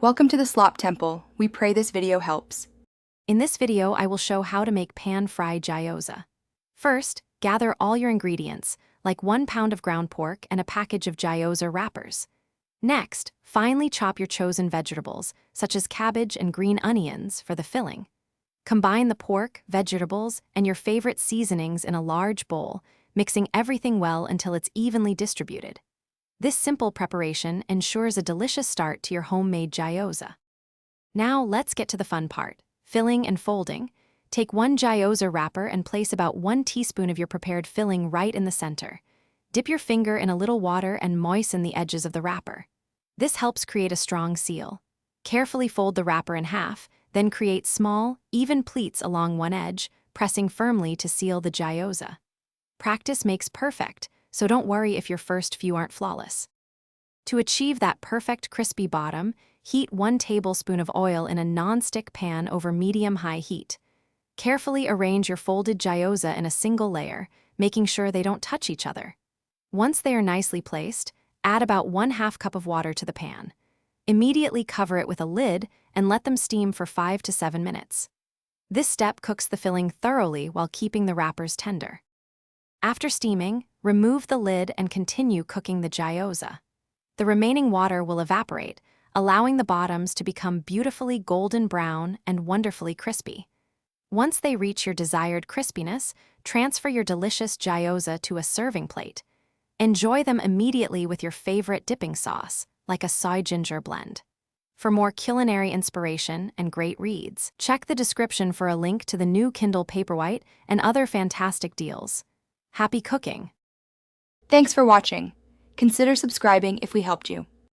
Welcome to the Slop Temple. We pray this video helps. In this video, I will show how to make pan-fried gyoza. First, gather all your ingredients, like 1 pound of ground pork and a package of gyoza wrappers. Next, finely chop your chosen vegetables, such as cabbage and green onions, for the filling. Combine the pork, vegetables, and your favorite seasonings in a large bowl, mixing everything well until it's evenly distributed. This simple preparation ensures a delicious start to your homemade gyoza. Now let's get to the fun part, filling and folding. Take 1 gyoza wrapper and place about 1 teaspoon of your prepared filling right in the center. Dip your finger in a little water and moisten the edges of the wrapper. This helps create a strong seal. Carefully fold the wrapper in half, then create small, even pleats along one edge, pressing firmly to seal the gyoza. Practice makes perfect, so don't worry if your first few aren't flawless. To achieve that perfect crispy bottom, heat 1 tablespoon of oil in a non-stick pan over medium-high heat. Carefully arrange your folded gyoza in a single layer, making sure they don't touch each other. Once they are nicely placed, add about 1/2 cup of water to the pan. Immediately cover it with a lid and let them steam for 5 to 7 minutes. This step cooks the filling thoroughly while keeping the wrappers tender. After steaming, remove the lid and continue cooking the gyoza. The remaining water will evaporate, allowing the bottoms to become beautifully golden brown and wonderfully crispy. Once they reach your desired crispiness, transfer your delicious gyoza to a serving plate. Enjoy them immediately with your favorite dipping sauce, like a soy ginger blend. For more culinary inspiration and great reads, check the description for a link to the new Kindle Paperwhite and other fantastic deals. Happy cooking! Thanks for watching. Consider subscribing if we helped you.